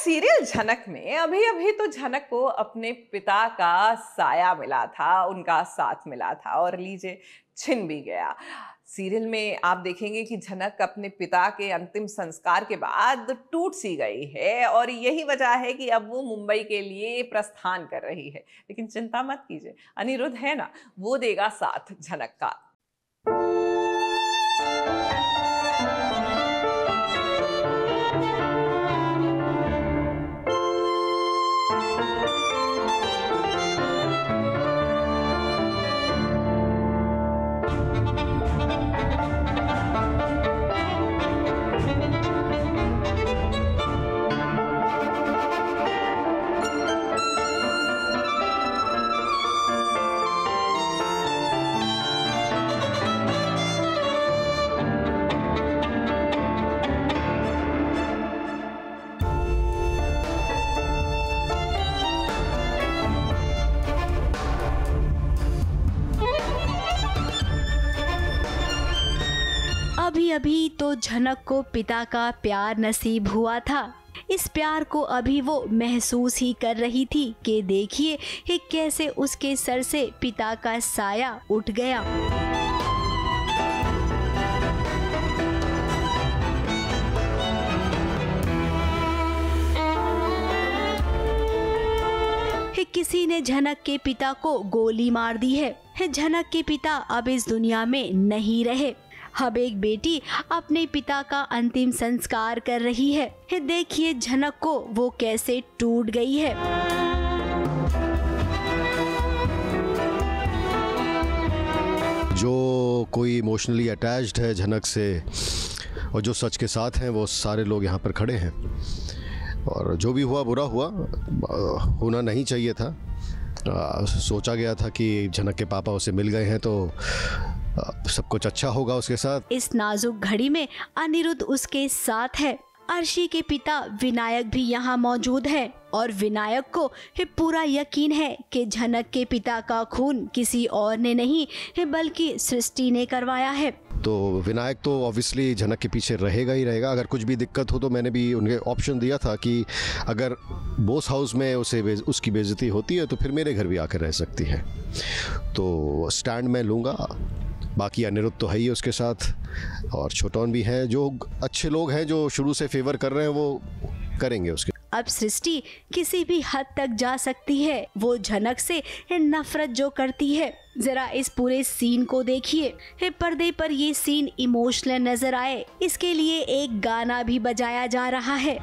Serial झनक में अभी अभी तो झनक को अपने पिता का साया मिला था, उनका साथ मिला था और लीजिए छिन भी गया। सीरियल में आप देखेंगे कि झनक अपने पिता के अंतिम संस्कार के बाद टूट सी गई है और यही वजह है कि अब वो मुंबई के लिए प्रस्थान कर रही है। लेकिन चिंता मत कीजिए, अनिरुद्ध है ना, वो देगा साथ झनक का। अभी अभी तो झनक को पिता का प्यार नसीब हुआ था। इस प्यार को अभी वो महसूस ही कर रही थी कि देखिए कि कैसे उसके सर से पिता का साया उठ गया। किसी ने झनक के पिता को गोली मार दी है। झनक के पिता अब इस दुनिया में नहीं रहे। अब एक बेटी अपने पिता का अंतिम संस्कार कर रही है। देखिए झनक को वो कैसे टूट गई है। जो कोई इमोशनली अटैच्ड है झनक से और जो सच के साथ हैं, वो सारे लोग यहाँ पर खड़े हैं। और जो भी हुआ बुरा हुआ, होना नहीं चाहिए था। सोचा गया था कि झनक के पापा उसे मिल गए हैं तो सब कुछ अच्छा होगा उसके साथ। इस नाजुक घड़ी में अनिरुद्ध उसके साथ है। अर्शी के पिता विनायक भी यहाँ मौजूद है और विनायक को पूरा यकीन है कि झनक के पिता का खून किसी और ने नहीं बल्कि सृष्टि ने करवाया है। तो विनायक तो ऑब्वियसली झनक के पीछे रहेगा ही रहेगा। अगर कुछ भी दिक्कत हो तो मैंने भी उन्हें ऑप्शन दिया था कि अगर बोस हाउस में उसकी बेइज्जती होती है तो फिर मेरे घर भी आकर रह सकती है। तो स्टैंड मैं लूँगा। बाकी अनिरुद्ध तो है ही उसके साथ और छोटौन भी हैं, जो अच्छे लोग हैं, जो शुरू से फेवर कर रहे हैं, वो करेंगे उसके। अब सृष्टि किसी भी हद तक जा सकती है। वो झनक से नफरत जो करती है, जरा इस पूरे सीन को देखिए। पर्दे पर ये सीन इमोशनल नजर आए, इसके लिए एक गाना भी बजाया जा रहा है।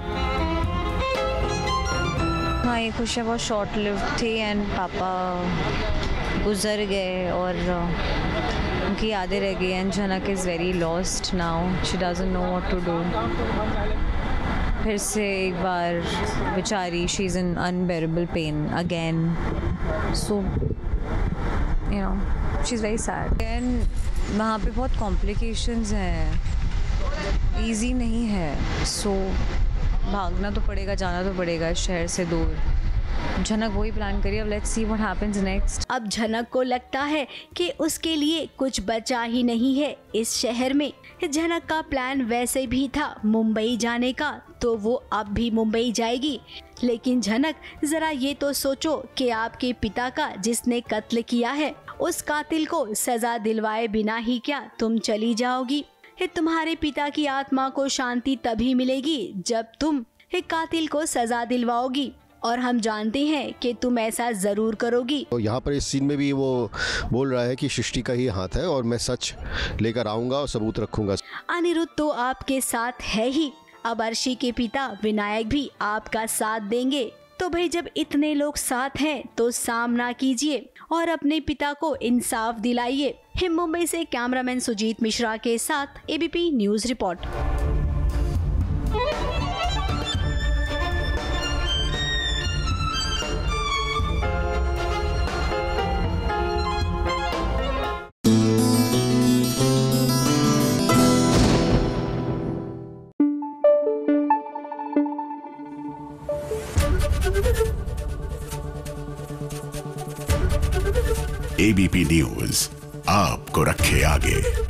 हाँ, ये खुशियाँ बहुत शॉर्ट लिव्ड थी एंड पापा गुजर गए और उनकी यादें रह गई and Jhanak is very lost now, she doesn't know what to do. फिर से एक बार बेचारी, she is in unbearable pain again, so you know she is very sad. And वहाँ पे बहुत कॉम्प्लिकेशंस हैं, ईजी नहीं है। सो भागना तो पड़ेगा, जाना तो पड़ेगा इस शहर से दूर। झनक वही प्लान करिए। अब let's see what happens next. अब झनक को लगता है कि उसके लिए कुछ बचा ही नहीं है इस शहर में। झनक का प्लान वैसे भी था मुंबई जाने का, तो वो अब भी मुंबई जाएगी। लेकिन झनक, जरा ये तो सोचो कि आपके पिता का जिसने कत्ल किया है, उस कातिल को सजा दिलवाए बिना ही क्या तुम चली जाओगी? तुम्हारे पिता की आत्मा को शांति तभी मिलेगी जब तुम कातिल को सजा दिलवाओगी, और हम जानते हैं कि तुम ऐसा जरूर करोगी। तो यहाँ पर इस सीन में भी वो बोल रहा है कि सृष्टि का ही हाथ है और मैं सच लेकर आऊंगा और सबूत रखूंगा। अनिरुद्ध तो आपके साथ है ही, अब अर्शी के पिता विनायक भी आपका साथ देंगे। तो भाई, जब इतने लोग साथ हैं तो सामना कीजिए और अपने पिता को इंसाफ दिलाइए। मुंबई से कैमरामैन सुजीत मिश्रा के साथ ABP news report. ABP news आपको रखे आगे।